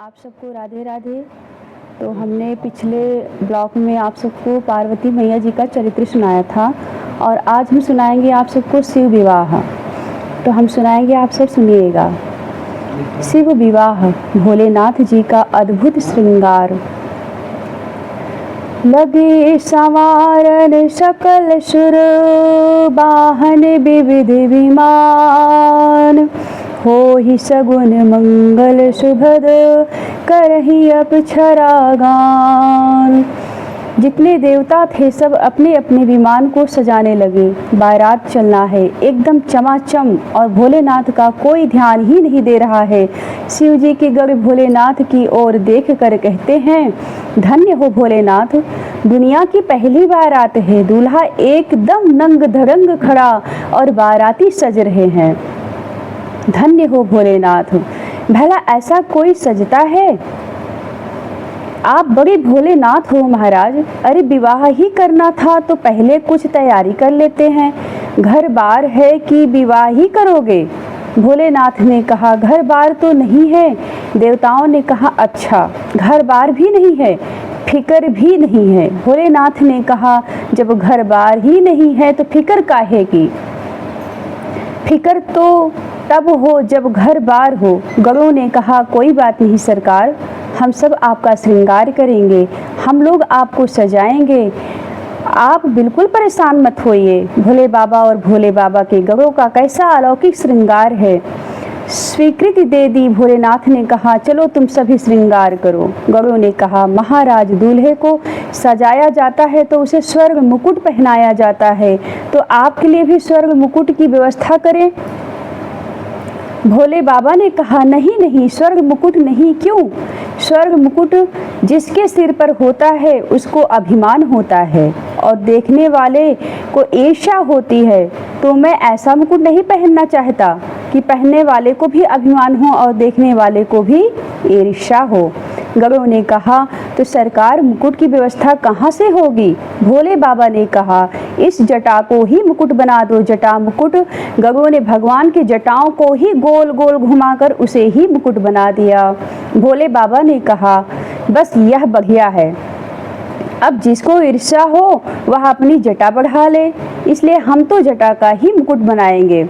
आप सबको राधे राधे। तो हमने पिछले ब्लॉग में आप सबको पार्वती मैया जी का चरित्र सुनाया था और आज हम सुनाएंगे आप सबको शिव विवाह। तो हम सुनाएंगे, आप सब सुनिएगा। शिव विवाह, भोलेनाथ जी का अद्भुत श्रृंगार। लगे संवारन सकल सुर, वाहन विविध विमान। हो ही सगुन मंगल सुभद, करही अप्सरा गान। जितने देवता थे सब अपने अपने विमान को सजाने लगे। बारात चलना है एकदम चमाचम और भोलेनाथ का कोई ध्यान ही नहीं दे रहा है। शिव जी के गढ़ भोलेनाथ की ओर देख कर कहते हैं, धन्य हो भोलेनाथ, दुनिया की पहली बारात है। दूल्हा एकदम नंग धड़ंग खड़ा और बाराती सज रहे हैं। धन्य हो भोलेनाथ, भला ऐसा कोई सजता है? आप बड़े भोलेनाथ हो महाराज। अरे विवाह ही करना था तो पहले कुछ तैयारी कर लेते हैं। घर बार है कि विवाह ही करोगे? भोलेनाथ ने कहा, घर बार तो नहीं है। देवताओं ने कहा, अच्छा घर बार भी नहीं है, फिक्र भी नहीं है। भोलेनाथ ने कहा, जब घर बार ही नहीं है तो फिक्र काहे की? फिक्र तो तब हो जब घर बार हो। गरुड़ ने कहा, कोई बात नहीं सरकार, हम सब आपका श्रृंगार करेंगे, हम लोग आपको सजाएंगे, आप बिल्कुल परेशान मत होइए। भोले बाबा और भोले बाबा के गरुड़ का कैसा अलौकिक श्रृंगार है। स्वीकृति दे दी। भोलेनाथ ने कहा, चलो तुम सभी श्रृंगार करो। गरुड़ ने कहा, महाराज दूल्हे को सजाया जाता है तो उसे स्वर्ग मुकुट पहनाया जाता है, तो आपके लिए भी स्वर्ग मुकुट की व्यवस्था करें। भोले बाबा ने कहा, नहीं नहीं, स्वर्ग मुकुट नहीं। क्यों? स्वर्ग मुकुट जिसके सिर पर होता है उसको अभिमान होता है और देखने वाले को ईर्ष्या होती है। तो मैं ऐसा मुकुट नहीं पहनना चाहता कि पहनने वाले को भी अभिमान हो और देखने वाले को भी ईर्ष्या हो। गरुड़ ने कहा, तो सरकार मुकुट की व्यवस्था कहाँ से होगी? भोले बाबा ने कहा, इस जटा को ही मुकुट बना दो। जटा मुकुट। गरुड़ ने भगवान के जटाओं को ही गोल गोल घुमाकर उसे ही मुकुट बना दिया। भोले बाबा ने कहा, बस यह बढ़िया है। अब जिसको ईर्ष्या हो वह अपनी जटा बढ़ा ले, इसलिए हम तो जटा का ही मुकुट बनाएंगे।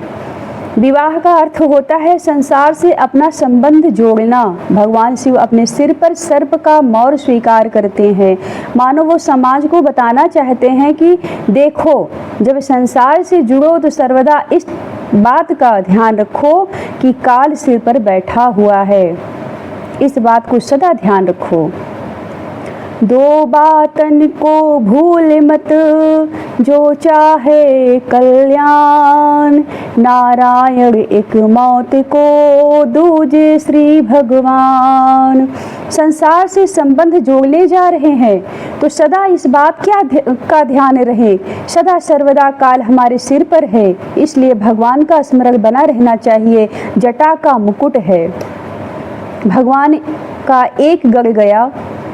विवाह का अर्थ होता है संसार से अपना संबंध जोड़ना। भगवान शिव अपने सिर पर सर्प का मौर स्वीकार करते हैं, मानो वो समाज को बताना चाहते हैं कि देखो, जब संसार से जुड़ो तो सर्वदा इस बात का ध्यान रखो कि काल सिर पर बैठा हुआ है। इस बात को सदा ध्यान रखो। दो बातन को भूल मत, जो चाहे कल्याण। नारायण एक मौत को, दूजे श्री भगवान। संसार से संबंध जोड़ने जा रहे हैं तो सदा इस बात का ध्यान रहे, सदा सर्वदा काल हमारे सिर पर है, इसलिए भगवान का स्मरण बना रहना चाहिए। जटा का मुकुट है। भगवान का एक गढ़ गया,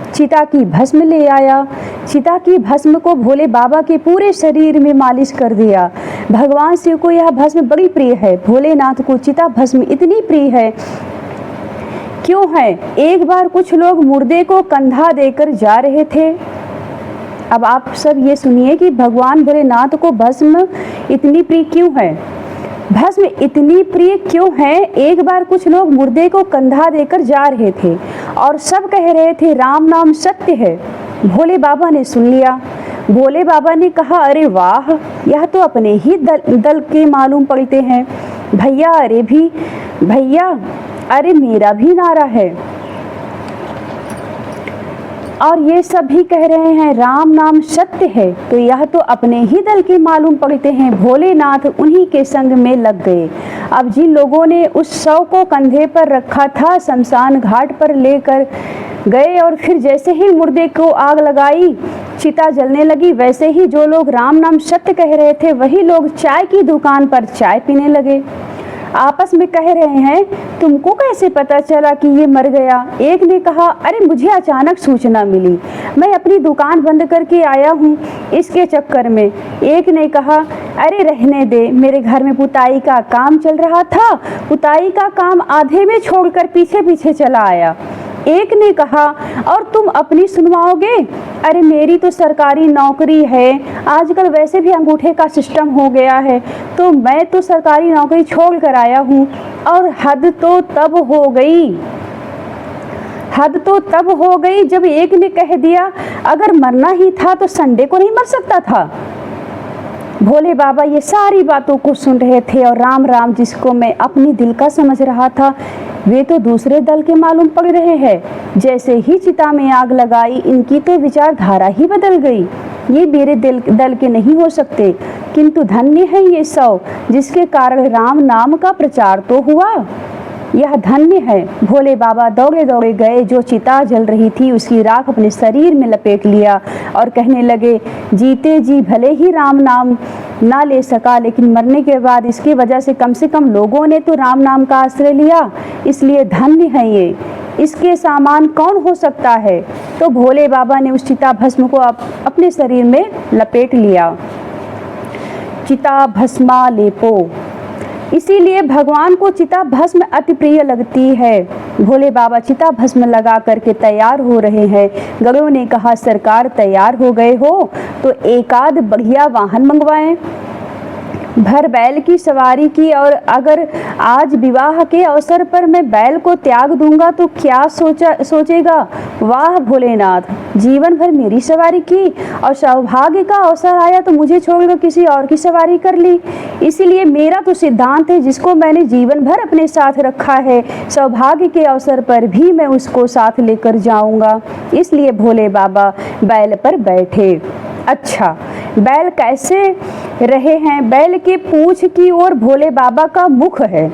चिता की भस्म ले आया। चिता की भस्म को भोले बाबा के पूरे शरीर में मालिश कर दिया। भगवान शिव को यह भस्म बड़ी प्रिय है। भोलेनाथ को चिता भस्म इतनी प्रिय है। क्यों है? एक बार कुछ लोग मुर्दे को कंधा देकर जा रहे थे। अब आप सब ये सुनिए कि भगवान भोलेनाथ को भस्म इतनी प्रिय क्यों है। भस्म इतनी प्रिय क्यों है? एक बार कुछ लोग मुर्दे को कंधा देकर जा रहे थे और सब कह रहे थे, राम नाम सत्य है। भोले बाबा ने सुन लिया। भोले बाबा ने कहा, अरे वाह, यह तो अपने ही दल के मालूम पड़ते हैं। भैया, अरे भी भैया, अरे मेरा भी नारा है। और ये सब भी कह रहे हैं राम नाम सत्य है, तो यह तो अपने ही दल के मालूम पड़ते हैं। भोलेनाथ उन्हीं के संग में लग गए। अब जिन लोगों ने उस शव को कंधे पर रखा था, शमशान घाट पर लेकर गए और फिर जैसे ही मुर्दे को आग लगाई, चिता जलने लगी, वैसे ही जो लोग राम नाम सत्य कह रहे थे वही लोग चाय की दुकान पर चाय पीने लगे। आपस में कह रहे हैं, तुमको कैसे पता चला कि ये मर गया? एक ने कहा, अरे मुझे अचानक सूचना मिली, मैं अपनी दुकान बंद करके आया हूँ इसके चक्कर में। एक ने कहा, अरे रहने दे, मेरे घर में पुताई का काम चल रहा था, पुताई का काम आधे में छोड़कर पीछे पीछे चला आया। एक ने कहा, और तुम अपनी सुनवाओगे? अरे मेरी तो सरकारी नौकरी है, आजकल वैसे भी अंगूठे का सिस्टम हो गया है, तो मैं तो सरकारी नौकरी छोड़ कर आया हूँ। और हद तो तब हो गई जब एक ने कह दिया, अगर मरना ही था तो संडे को नहीं मर सकता था। भोले बाबा ये सारी बातों को सुन रहे थे और राम राम जिसको मैं अपनी दिल का समझ रहा था, वे तो दूसरे दल के मालूम पड़ रहे हैं। जैसे ही चिता में आग लगाई, इनकी तो विचारधारा ही बदल गई। ये मेरे दल के नहीं हो सकते, किंतु धन्य है ये सौ जिसके कारण राम नाम का प्रचार तो हुआ। यह धन्य है। भोले बाबा दौड़े दौड़े गए, जो चिता जल रही थी उसकी राख अपने शरीर में लपेट लिया और कहने लगे, जीते जी भले ही राम नाम ना ले सका, लेकिन मरने के बाद इसकी वजह से कम लोगों ने तो राम नाम का आश्रय लिया, इसलिए धन्य है ये। इसके सामान कौन हो सकता है? तो भोले बाबा ने उस चिता भस्म को अपने शरीर में लपेट लिया। चिता भस्मा लेपो, इसीलिए भगवान को चिता भस्म अति प्रिय लगती है। भोले बाबा चिता भस्म लगा करके तैयार हो रहे हैं। गरुड़ ने कहा, सरकार तैयार हो गए हो तो एकाध बढ़िया वाहन मंगवाएं, भर बैल की सवारी की, और अगर आज विवाह के अवसर पर मैं बैल को त्याग दूंगा तो क्या सोचेगा? वाह भोलेनाथ, जीवन भर मेरी सवारी की और सौभाग्य का अवसर आया तो मुझे छोड़कर किसी और की सवारी कर ली। इसीलिए मेरा तो सिद्धांत है, जिसको मैंने जीवन भर अपने साथ रखा है, सौभाग्य के अवसर पर भी मैं उसको साथ लेकर जाऊंगा। इसलिए भोले बाबा बैल पर बैठे। अच्छा, बैल कैसे रहे हैं? बैल के पूंछ की ओर भोले बाबा का मुख है।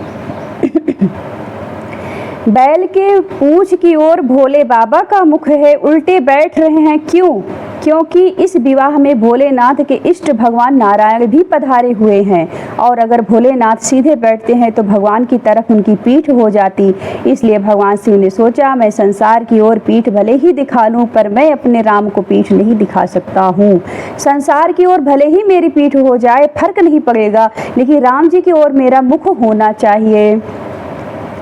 बैल के पूंछ की ओर भोले बाबा का मुख है, उल्टे बैठ रहे हैं। क्यों? क्योंकि इस विवाह में भोलेनाथ के इष्ट भगवान नारायण भी पधारे हुए हैं, और अगर भोलेनाथ सीधे बैठते हैं तो भगवान की तरफ उनकी पीठ हो जाती। इसलिए भगवान शिव ने सोचा, मैं संसार की ओर पीठ भले ही दिखा लूं, पर मैं अपने राम को पीठ नहीं दिखा सकता हूँ। संसार की ओर भले ही मेरी पीठ हो जाए, फर्क नहीं पड़ेगा, लेकिन राम जी की ओर मेरा मुख होना चाहिए।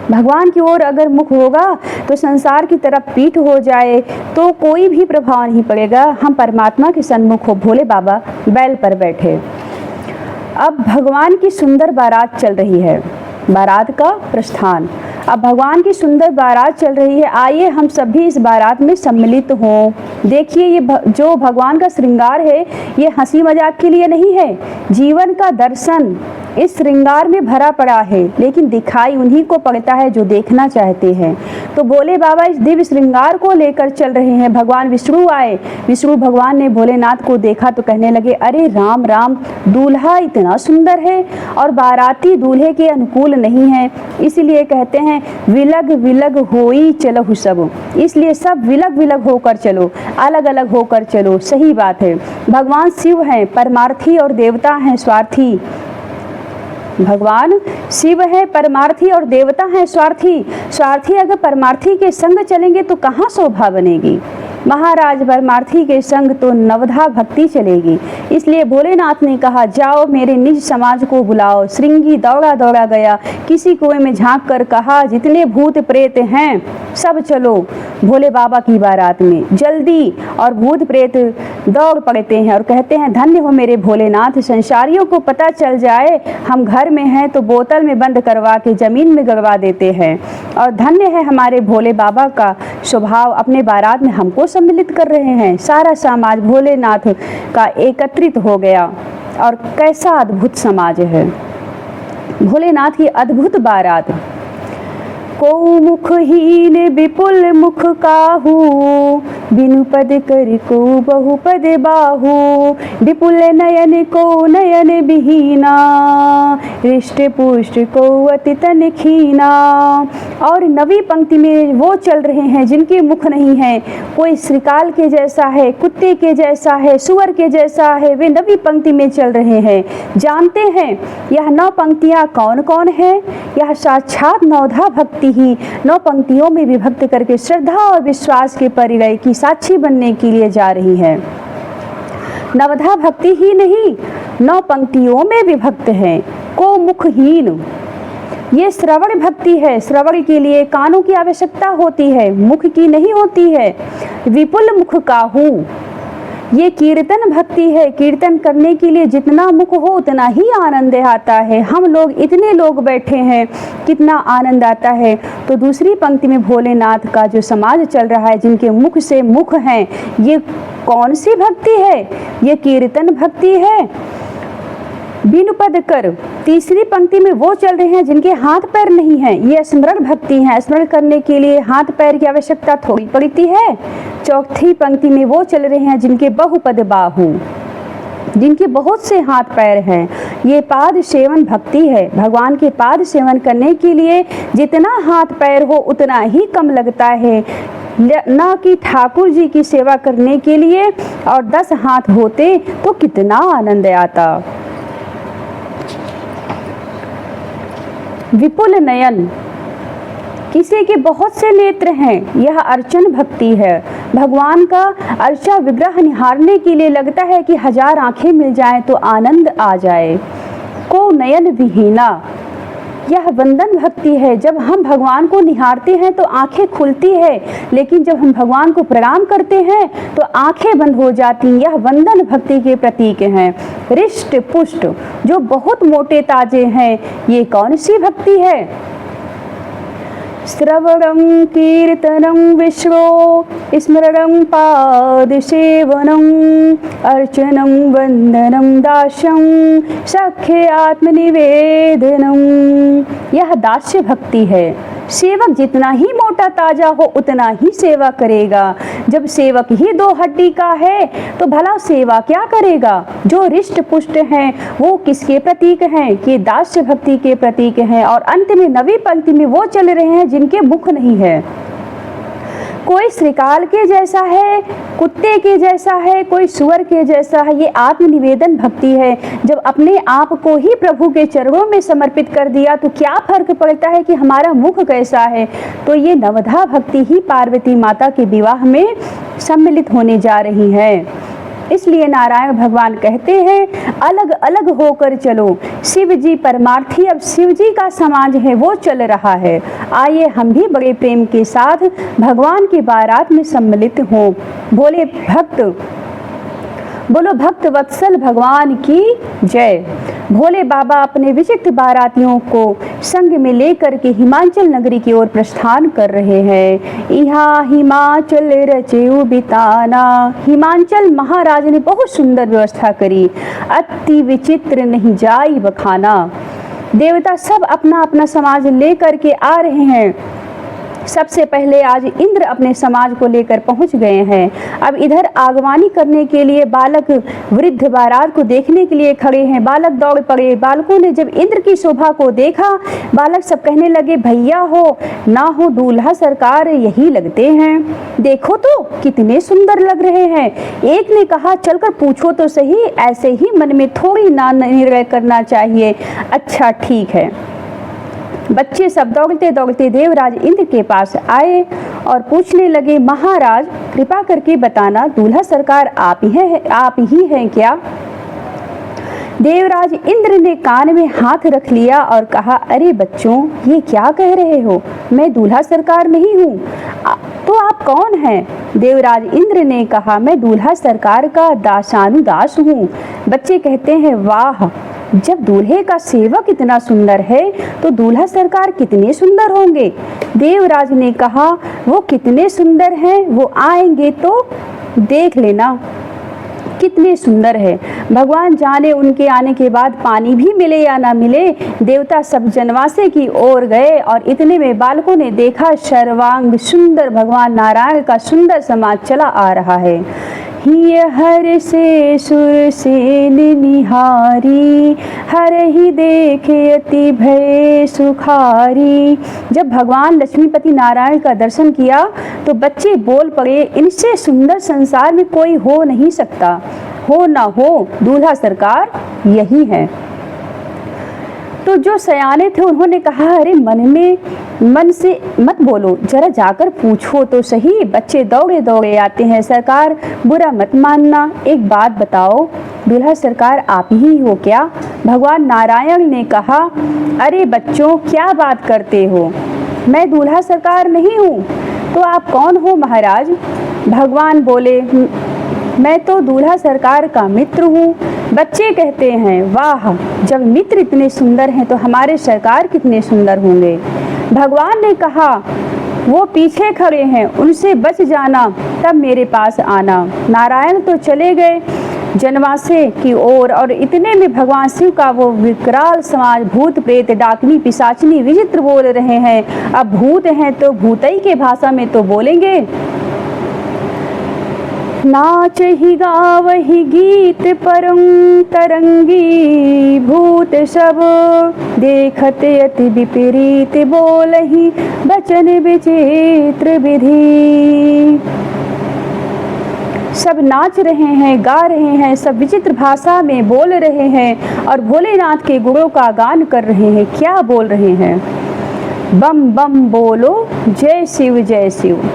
भगवान की ओर अगर मुख होगा तो संसार की तरफ पीठ हो जाए तो कोई भी प्रभाव नहीं पड़ेगा। हम परमात्मा के सन्मुख हो। भोले बाबा बैल पर बैठे। अब भगवान की सुंदर बारात चल रही है, बारात का प्रस्थान। अब भगवान की सुंदर बारात चल रही है, आइए हम सभी इस बारात में सम्मिलित हों। देखिए, ये जो भगवान का श्रृंगार है, ये हंसी मजाक के लिए नहीं है। जीवन का दर्शन इस श्रृंगार में भरा पड़ा है, लेकिन दिखाई उन्हीं को पड़ता है जो देखना चाहते हैं। तो भोले बाबा इस दिव्य श्रृंगार को लेकर चल रहे हैं। भगवान विष्णु आए। विष्णु भगवान ने भोलेनाथ को देखा तो कहने लगे, अरे राम राम, दूल्हा इतना सुंदर है और बाराती दूल्हे के अनुकूल नहीं है। इसलिए कहते हैं, विलग विलग होई चलहु सब। इसलिए सब विलग विलग होकर चलो, अलग अलग होकर चलो। सही बात है। भगवान शिव हैं परमार्थी और देवता हैं स्वार्थी। भगवान शिव है परमार्थी और देवता है स्वार्थी। स्वार्थी अगर परमार्थी के संग चलेंगे तो कहाँ शोभा बनेगी? महाराज, परमार्थी के संग तो नवधा भक्ति चलेगी। इसलिए भोलेनाथ ने कहा, जाओ मेरे निज समाज को बुलाओ। श्रृंगी दौड़ा दौड़ा गया, किसी कुएं में झांक कर कहा, जितने भूत प्रेत हैं सब चलो भोले बाबा की बारात में जल्दी। और भूत प्रेत दौड़ पड़ते हैं और कहते हैं, धन्य हो मेरे भोलेनाथ, संसारियों को पता चल जाए हम घर में हैं तो बोतल में बंद करवा के जमीन में गड़वा देते हैं। और धन्य है हमारे भोले बाबा का स्वभाव, अपने बारात में हमको सम्मिलित कर रहे हैं। सारा समाज भोलेनाथ का एकत्रित हो गया। और कैसा अद्भुत समाज है, भोलेनाथ की अद्भुत बारात। को मुखहीन विपुल मुख काहू, बिनु पद कर को बहुपद बाहू। विपुल नयन को नयन विहीना, हृष्ट पुष्ट को अति तन खीना। और नवी पंक्ति में वो चल रहे हैं जिनके मुख नहीं है। कोई श्रीकाल के जैसा है, कुत्ते के जैसा है, सुअर के जैसा है। वे नवी पंक्ति में चल रहे हैं। जानते हैं यह 9 पंक्तियाँ कौन कौन है? यह साक्षात नवधा भक्ति ही 9 पंक्तियों में विभक्त करके श्रद्धा और विश्वास के परिलय की साक्षी बनने के लिए जा रही है। नवधा भक्ति ही नहीं, 9 पंक्तियों में विभक्त है। को मुखहीन, ये श्रवण भक्ति है। श्रवण के लिए कानों की आवश्यकता होती है, मुख की नहीं होती है। विपुल मुख काहू, ये कीर्तन भक्ति है। कीर्तन करने के लिए जितना मुख हो उतना ही आनंद आता है। हम लोग इतने लोग बैठे हैं, कितना आनंद आता है। तो दूसरी पंक्ति में भोलेनाथ का जो समाज चल रहा है, जिनके मुख से मुख हैं, ये कौन सी भक्ति है? ये कीर्तन भक्ति है। बिनु पद कर, तीसरी पंक्ति में वो चल रहे हैं जिनके हाथ पैर नहीं हैं, ये स्मरण भक्ति है। स्मरण करने के लिए हाथ पैर की आवश्यकता थोड़ी पड़ती है। चौथी पंक्ति में वो चल रहे हैं जिनके बहुपद बाहु, जिनके बहुत से हाथ पैर हैं, ये पाद सेवन भक्ति है। भगवान के पाद सेवन करने के लिए जितना हाथ पैर हो उतना ही कम लगता है, ना कि ठाकुर जी की सेवा करने के लिए और 10 हाथ होते तो कितना आनंद आता। विपुल नयन, किसी के बहुत से नेत्र हैं, यह अर्चन भक्ति है। भगवान का अर्चा विग्रह निहारने के लिए लगता है कि 1000 आंखें मिल जाएं तो आनंद आ जाए। को नयन विहीना, यह वंदन भक्ति है। जब हम भगवान को निहारते हैं तो आंखें खुलती है, लेकिन जब हम भगवान को प्रणाम करते हैं तो आंखें बंद हो जाती। यह वंदन भक्ति के प्रतीक हैं। रिष्ट पुष्ट, जो बहुत मोटे ताजे हैं, ये कौन सी भक्ति है? श्रवणं कीर्तनं विश्वो स्मरणं पाद सेवनं अर्चनं वंदनं दास्यं सख्य आत्मनिवेदनं, यह दास्य भक्ति है। सेवक जितना ही मोटा ताजा हो उतना ही सेवा करेगा। जब सेवक ही 2 हड्डी का है तो भला सेवा क्या करेगा? जो रिष्ट पुष्ट हैं वो किसके प्रतीक हैं? कि दास्य भक्ति के प्रतीक हैं। और अंत में 9वीं पंक्ति में वो चल रहे हैं जिनके मुख नहीं है। कोई श्रीकाल के जैसा है, कुत्ते के जैसा है, कोई सुअर के जैसा है। ये आत्मनिवेदन भक्ति है। जब अपने आप को ही प्रभु के चरणों में समर्पित कर दिया तो क्या फर्क पड़ता है कि हमारा मुख कैसा है। तो ये नवधा भक्ति ही पार्वती माता के विवाह में सम्मिलित होने जा रही है। इसलिए नारायण भगवान कहते हैं अलग अलग होकर चलो। शिव जी परमार्थी, अब शिव जी का समाज है वो चल रहा है। आइए हम भी बड़े प्रेम के साथ भगवान की बारात में सम्मिलित हों। बोलो भक्त वत्सल भगवान की जय। भोले बाबा अपने विचित्र बारातियों को संग में लेकर के हिमाचल नगरी की ओर प्रस्थान कर रहे हैं। यहाँ हिमाचल रचेऊ बिताना, हिमाचल महाराज ने बहुत सुंदर व्यवस्था करी, अति विचित्र नहीं जाई बखाना। देवता सब अपना अपना समाज लेकर के आ रहे हैं। सबसे पहले आज इंद्र अपने समाज को लेकर पहुंच गए हैं। अब इधर आगवानी करने के लिए बालक वृद्ध बारात को देखने के लिए खड़े हैं। बालक दौड़ पड़े। बालकों ने जब इंद्र की शोभा को देखा, बालक सब कहने लगे भैया हो ना हो दूल्हा सरकार यही लगते हैं, देखो तो कितने सुंदर लग रहे हैं। एक ने कहा चलकर पूछो तो सही, ऐसे ही मन में थोड़ी ना निर्णय करना चाहिए। अच्छा ठीक है। बच्चे सब दौड़ते दौड़ते देवराज इंद्र के पास आए और पूछने लगे महाराज कृपा करके बताना दूल्हा सरकार आप ही हैं क्या? देवराज इंद्र ने कान में हाथ रख लिया और कहा अरे बच्चों ये क्या कह रहे हो, मैं दूल्हा सरकार नहीं हूँ। तो आप कौन हैं? देवराज इंद्र ने कहा मैं दूल्हा सरकार का दासानुदास हूँ। बच्चे कहते हैं वाह, जब दूल्हे का सेवक इतना सुंदर है तो दूल्हा सरकार कितने सुंदर होंगे। देवराज ने कहा वो कितने सुंदर हैं वो आएंगे तो देख लेना कितने सुंदर है। भगवान जाने उनके आने के बाद पानी भी मिले या ना मिले। देवता सब जनवासे की ओर गए और इतने में बालकों ने देखा सर्वांग सुंदर भगवान नारायण का सुंदर समाज चला आ रहा है। हिय हर से सुर से निहारी, हर ही देखे अति भय सुखारी। जब भगवान लक्ष्मीपति नारायण का दर्शन किया तो बच्चे बोल पड़े इनसे सुंदर संसार में कोई हो नहीं सकता, हो ना हो दूल्हा सरकार यही है। तो जो सयाने थे उन्होंने कहा अरे मन से मत बोलो, जरा जाकर पूछो तो सही। बच्चे दौड़े दौड़े आते हैं। सरकार बुरा मत मानना, एक बात बताओ दूल्हा सरकार आप ही हो क्या? भगवान नारायण ने कहा, अरे बच्चों, क्या बात करते हो, मैं दूल्हा सरकार नहीं हूँ, तो आप कौन हो महाराज? भगवान बोले, मैं तो दूल्हा सरकार का मित्र हूँ। बच्चे कहते हैं, वाह, जब मित्र इतने सुंदर हैं तो हमारे सरकार कितने सुंदर होंगे। भगवान ने कहा, वो पीछे खड़े हैं, उनसे बच जाना, तब मेरे पास आना। नारायण तो चले गए जनवासे की ओर और इतने में भगवान शिव का वो विकराल समाज भूत प्रेत डाकनी पिशाचनी विचित्र बोल रहे हैं। अब भूत हैं तो भूतई के भाषा में तो बोलेंगे। नाच ही गाव ही गीत परम तरंगी, भूत सब देखते अति विपरीत, बोल ही बचन विचित्र विधि। सब नाच रहे हैं, गा रहे हैं, सब विचित्र भाषा में बोल रहे हैं और भोलेनाथ के गुणों का गान कर रहे हैं। क्या बोल रहे हैं? बम बम बोलो, जय शिव जय शिव।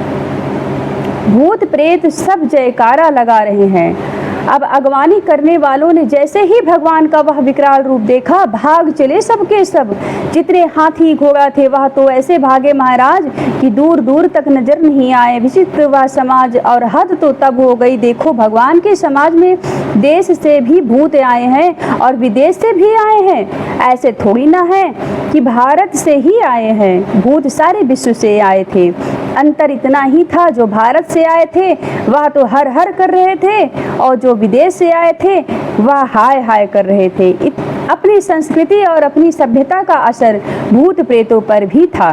भूत प्रेत सब जयकारा लगा रहे हैं। अब अगवानी करने वालों ने जैसे ही भगवान का वह विकराल रूप देखा, भाग चले सबके सब। जितने हाथी घोड़ा थे वह तो ऐसे भागे महाराज कि दूर दूर तक नजर नहीं आए। विचित्र वह समाज, और हद तो तब हो गई। देखो, भगवान के समाज में देश से भी भूत आए हैं और विदेश से भी आए हैं। ऐसे थोड़ी ना है कि भारत से ही आए हैं, भूत सारे विश्व से आए थे। अंतर इतना ही था, जो भारत से आए थे वह तो हर हर कर रहे थे और जो विदेश से आए थे वह हाय हाय कर रहे थे। अपनी संस्कृति और अपनी सभ्यता का असर भूत प्रेतों पर भी था।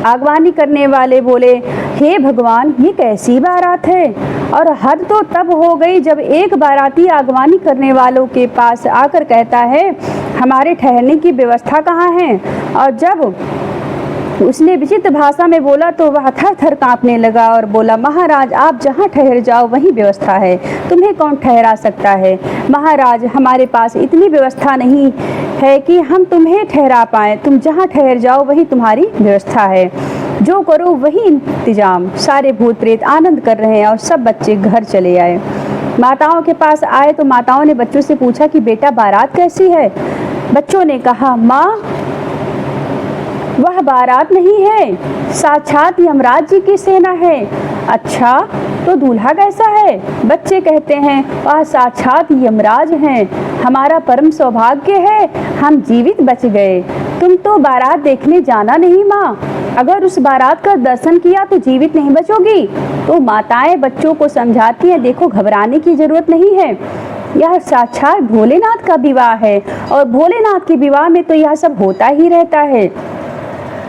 आगवानी करने वाले बोले, हे भगवान, ये कैसी बारात है? और हद तो तब हो गई जब एक बाराती आगवानी करने वालों के पास आकर कहता है, हमारे ठहरने की व्यवस्था कहाँ है? और जब उसने विचित्र भाषा में बोला तो वह थर थर कांपने लगा और बोला, महाराज, आप जहाँ ठहर जाओ वही व्यवस्था है, तुम्हें कौन ठहरा सकता है? महाराज, हमारे पास इतनी व्यवस्था नहीं है कि हम तुम्हें ठहरा पाएं। तुम जहाँ ठहर जाओ वही तुम्हारी व्यवस्था है, जो करो वही इंतजाम। सारे भूत प्रेत आनंद कर रहे हैं और सब बच्चे घर चले आए। माताओं के पास आए तो माताओं ने बच्चों से पूछा कि बेटा, बारात कैसी है? बच्चों ने कहा, माँ, वह बारात नहीं है, साक्षात यमराज जी की सेना है। अच्छा, तो दूल्हा कैसा है? बच्चे कहते हैं, वह साक्षात यमराज हैं। हमारा परम सौभाग्य है, हम जीवित बच गए। तुम तो बारात देखने जाना नहीं माँ, अगर उस बारात का दर्शन किया तो जीवित नहीं बचोगी। तो माताएं बच्चों को समझाती हैं, देखो, घबराने की जरूरत नहीं है, यह साक्षात भोलेनाथ का विवाह है और भोलेनाथ के विवाह में तो यह सब होता ही रहता है।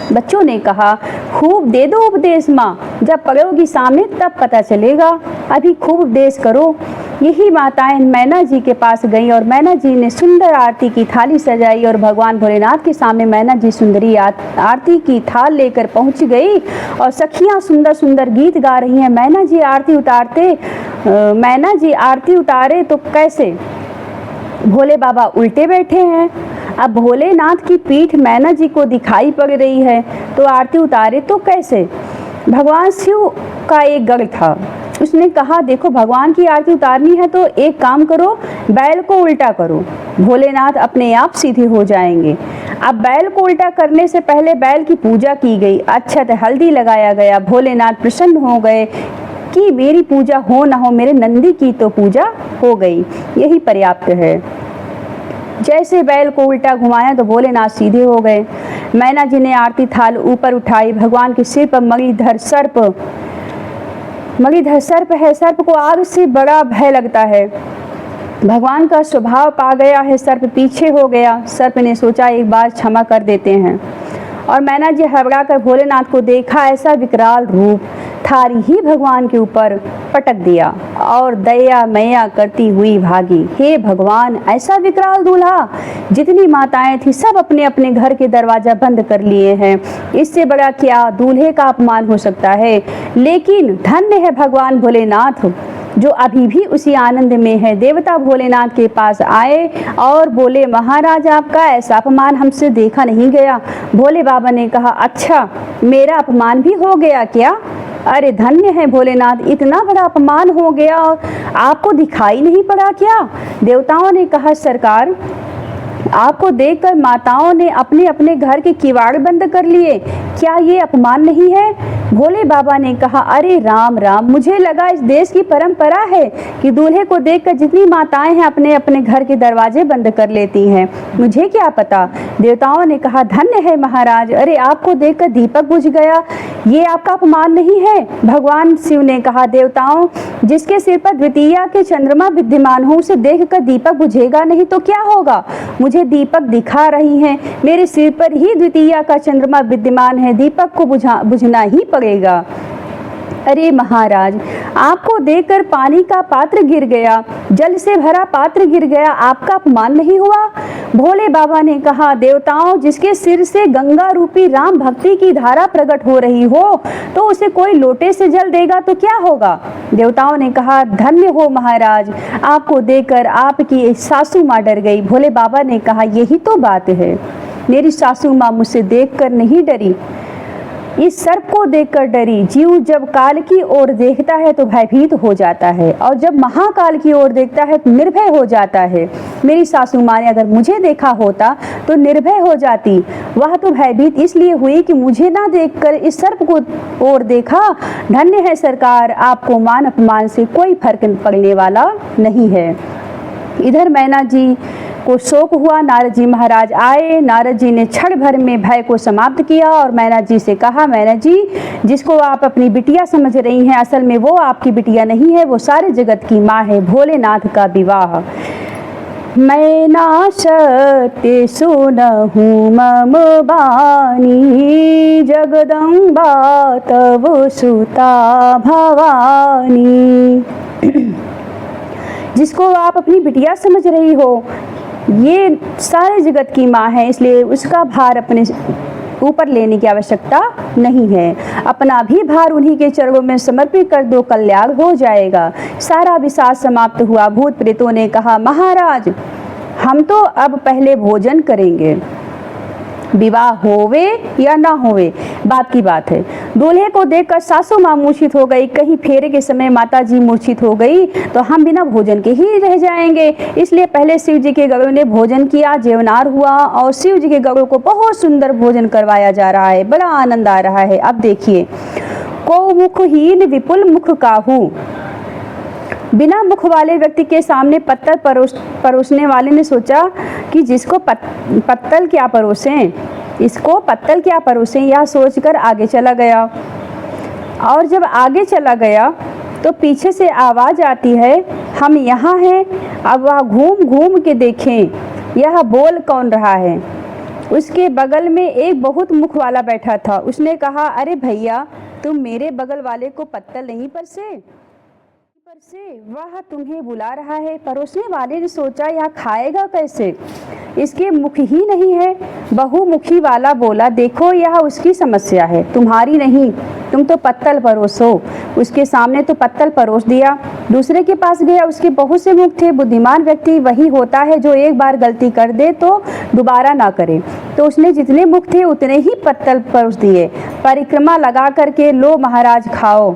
बच्चों ने कहा, खूब दे दो उपदेश माँ, जब पड़ोगी सामने तब पता चलेगा, अभी खूब उपदेश करो। यही माताएं मैना जी के पास गईं और मैना जी ने सुंदर आरती की थाली सजाई और भगवान भोलेनाथ के सामने मैना जी सुंदरी आरती की थाल लेकर पहुंच गई और सखियां सुंदर सुंदर गीत गा रही हैं। मैना जी आरती उतारे तो कैसे? भोले बाबा उल्टे बैठे हैं। अब भोलेनाथ की पीठ मैना जी को दिखाई पड़ रही है, तो आरती उतारे तो कैसे? भगवान शिव का एक गढ़ था, उसने कहा, देखो, भगवान की आरती उतारनी है तो एक काम करो, बैल को उल्टा करो, भोलेनाथ अपने आप सीधे हो जाएंगे। अब बैल को उल्टा करने से पहले बैल की पूजा की गई, अक्षत हल्दी लगाया गया। भोलेनाथ प्रसन्न हो गए कि मेरी पूजा हो ना हो, मेरे नंदी की तो पूजा हो गई, यही पर्याप्त है। जैसे बैल को उल्टा घुमाया तो भोलेनाथ सीधे हो गए। मैना जी ने आरती थाल ऊपर उठाई, भगवान के सिर पर मणिधर सर्प है। सर्प को आग से बड़ा भय लगता है, भगवान का स्वभाव पा गया है, सर्प पीछे हो गया। सर्प ने सोचा, एक बार क्षमा कर देते हैं, और मैना जी हड़बड़ा कर भोलेनाथ को देखा, ऐसा विकराल रूप थारी ही भगवान के ऊपर पटक दिया और दया मैया करती हुई भागी। हे भगवान, ऐसा विकराल दूल्हा! जितनी माताएं थी सब अपने अपने घर के दरवाजा बंद कर लिए हैं, इससे बड़ा क्या दूल्हे का अपमान हो सकता है। लेकिन धन्य है भगवान भोलेनाथ जो अभी भी उसी आनंद में है। देवता भोलेनाथ के पास आए और बोले, महाराज, आपका ऐसा अपमान हमसे देखा नहीं गया। भोले बाबा ने कहा, अच्छा, मेरा अपमान भी हो गया क्या? अरे धन्य है भोलेनाथ, इतना बड़ा अपमान हो गया और आपको दिखाई नहीं पड़ा क्या? देवताओं ने कहा, सरकार, आपको देखकर माताओं ने अपने अपने घर के किवाड़ बंद कर लिए, क्या ये अपमान नहीं है? भोले बाबा ने कहा, अरे राम राम, मुझे लगा इस देश की परंपरा है कि दूल्हे को देखकर जितनी माताएं हैं अपने अपने घर के दरवाजे बंद कर लेती हैं, मुझे क्या पता। देवताओं ने कहा, धन्य है महाराज, अरे आपको देखकर दीपक बुझ गया, ये आपका अपमान नहीं है? भगवान शिव ने कहा, देवताओं, जिसके सिर पर द्वितीया के चंद्रमा विद्यमान हो उसे देखकर दीपक बुझेगा नहीं तो क्या होगा? मुझे दीपक दिखा रही हैं, मेरे सिर पर ही द्वितीया का चंद्रमा विद्यमान है, दीपक को बुझना ही पड़ेगा। अरे महाराज, आपको देखकर पानी का पात्र गिर गया, जल से भरा पात्र गिर गया, आपका अपमान नहीं हुआ? भोले बाबा ने कहा, देवताओं, जिसके सिर से गंगा रूपी राम भक्ति की धारा प्रकट हो रही हो तो उसे कोई लोटे से जल देगा तो क्या होगा? देवताओं ने कहा, धन्य हो महाराज, आपको देखकर आपकी सासू माँ डर गई। भोले बाबा ने कहा, यही तो बात है, मेरी सासू माँ मुझसे देखकर नहीं डरी, इस सर्प को देखकर डरी। जीव जब काल की ओर देखता है तो भयभीत हो जाता है और जब महाकाल की ओर देखता है तो निर्भय हो जाता है। मेरी सासू माँ ने अगर मुझे देखा होता तो निर्भय हो जाती, वह तो भयभीत इसलिए हुई कि मुझे ना देखकर इस सर्प को ओर देखा। धन्य है सरकार, आपको मान अपमान से कोई फर्क पड़ने वाला नहीं है। इधर मैना जी को शोक हुआ। नारद जी महाराज आए। नारद जी ने क्षण भर में भय को समाप्त किया और मैना जी से कहा, मैना जी, जिसको आप अपनी बिटिया समझ रही हैं, असल में वो आपकी बिटिया नहीं है, वो सारे जगत की माँ है। भोलेनाथ का विवाह। मैना सत्य सुनहु मम बानी, जगदम्बा तव सुता भवानी। जिसको आप अपनी बिटिया समझ रही हो, ये सारे जगत की माँ है, इसलिए उसका भार अपने ऊपर लेने की आवश्यकता नहीं है। अपना भी भार उन्हीं के चरणों में समर्पित कर दो, कल्याण हो जाएगा। सारा विषाद समाप्त हुआ। भूत प्रेतों ने कहा, महाराज, हम तो अब पहले भोजन करेंगे, विवाह होवे या ना होवे बात की बात है। दूल्हे को देखकर सासू माँ मूर्छित हो गई, कहीं फेरे के समय माता जी मूर्छित हो गई तो हम बिना भोजन के ही रह जाएंगे। इसलिए पहले शिव जी के गरुड़ ने भोजन किया, जेवनार हुआ और शिव जी के गरुड़ को बहुत सुंदर भोजन करवाया जा रहा है। बड़ा आनंद आ रहा है। अब देखिए, को मुखहीन विपुल मुख काहू। बिना मुख वाले व्यक्ति के सामने पत्तल परोसने वाले ने सोचा कि जिसको पत्तल क्या परोसें, इसको पत्तल क्या परोसें, यह सोचकर आगे चला गया। और जब आगे चला गया तो पीछे से आवाज़ आती है, हम यहाँ हैं। अब वह घूम घूम के देखें यह बोल कौन रहा है। उसके बगल में एक बहुत मुख वाला बैठा था। उसने कहा, अरे भैया, तुम मेरे बगल वाले को पत्तल नहीं परसे? वह तुम्हें बुला रहा है। परोसने वाले ने सोचा, यह खाएगा कैसे, इसके मुख ही नहीं है। बहुमुखी वाला बोला, देखो यह उसकी समस्या है, तुम्हारी नहीं, तुम तो पत्तल परोसो। उसके सामने तो पत्तल परोस दिया। दूसरे के पास गया, उसके बहुत से मुख थे। बुद्धिमान व्यक्ति वही होता है जो एक बार गलती कर दे तो दोबारा ना करे। तो उसने जितने मुख थे उतने ही पत्तल परोस दिए। परिक्रमा लगा करके, लो महाराज खाओ।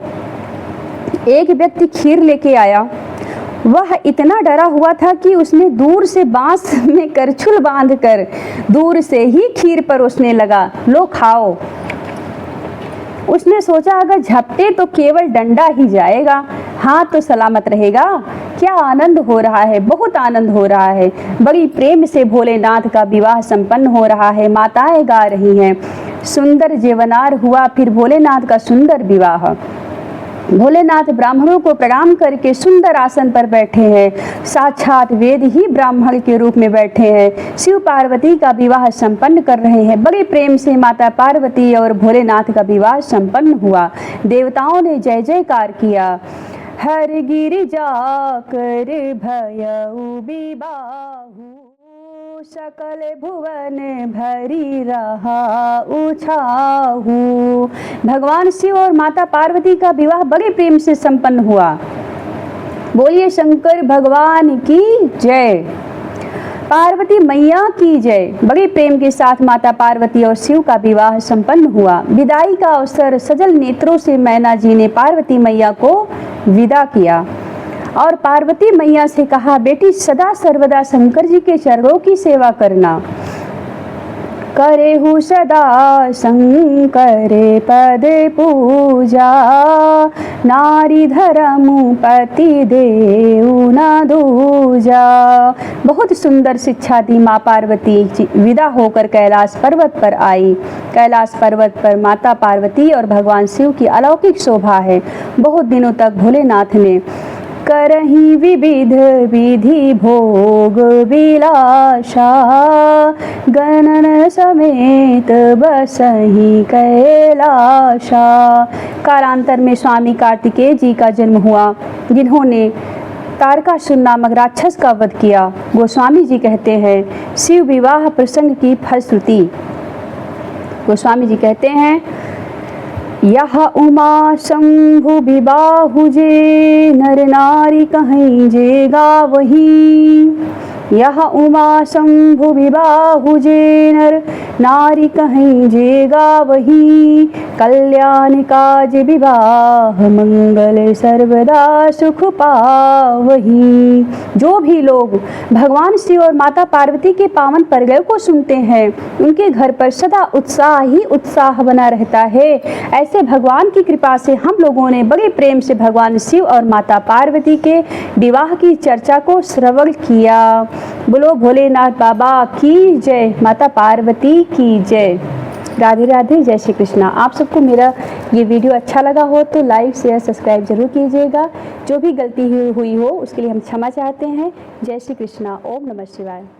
एक व्यक्ति खीर लेके आया। वह इतना डरा हुआ था कि उसने दूर से बांस में करछुल बांधकर दूर से ही खीर परोसने लगा, लो खाओ। उसने सोचा, अगर झपटे तो केवल डंडा ही जाएगा, हाथ तो सलामत रहेगा। क्या आनंद हो रहा है, बहुत आनंद हो रहा है। बड़ी प्रेम से भोलेनाथ का विवाह संपन्न हो रहा है। माताएं गा रही हैं, सुंदर जेवनार हुआ, फिर भोलेनाथ का सुंदर विवाह। भोलेनाथ ब्राह्मणों को प्रणाम करके सुंदर आसन पर बैठे हैं। साक्षात वेद ही ब्राह्मण के रूप में बैठे हैं। शिव पार्वती का विवाह संपन्न कर रहे हैं। बड़े प्रेम से माता पार्वती और भोलेनाथ का विवाह संपन्न हुआ। देवताओं ने जय जयकार किया। हर गिर जाकर भयउ विबाहु, सकल भुवन भरी रहा उछाहू। भगवान शिव और माता पार्वती का विवाह बड़े प्रेम से संपन्न हुआ। बोलिए शंकर भगवान की जय, पार्वती मैया की जय। बड़े प्रेम के साथ माता पार्वती और शिव का विवाह संपन्न हुआ। विदाई का अवसर, सजल नेत्रों से मैना जी ने पार्वती मैया को विदा किया। और पार्वती मैया से कहा, बेटी सदा सर्वदा शंकर जी के चरणों की सेवा करना। करेहु सदा शंकर पद पूजा, नारी धर्म पति देउ न दूजा। बहुत सुंदर शिक्षा दी माँ पार्वती विदा होकर कैलाश पर्वत पर आई। कैलाश पर्वत पर माता पार्वती और भगवान शिव की अलौकिक शोभा है। बहुत दिनों तक भोलेनाथ ने करही विविध विधि भोग विलासा, गणन समेत बसही कैलाशा। कालांतर में स्वामी कार्तिकेय जी का जन्म हुआ, जिन्होंने तारकासुर नामक राक्षस का वध किया। गोस्वामी जी कहते हैं शिव विवाह प्रसंग की फलश्रुति। गोस्वामी जी कहते हैं, यह उमा शंभु विबाहु जे, नर नारी कहीं जे गावही। यह उमा शंभु विबाहु जे, नर नारी कहीं जे गावही। कल्याण काज विवाह, मंगल सर्वदा सुख पावही। जो भी लोग भगवान शिव और माता पार्वती के पावन परगय को सुनते हैं, उनके घर पर सदा उत्साह ही उत्साह बना रहता है। ऐसे भगवान की कृपा से हम लोगों ने बड़े प्रेम से भगवान शिव और माता पार्वती के विवाह की चर्चा को श्रवण किया। बोलो भोलेनाथ बाबा की जय, माता पार्वती की जय। राधे राधे, जय श्री कृष्णा। आप सबको मेरा ये वीडियो अच्छा लगा हो तो लाइक शेयर सब्सक्राइब जरूर कीजिएगा। जो भी गलती हुई हो उसके लिए हम क्षमा चाहते हैं। जय श्री कृष्णा। ओम नमः शिवाय।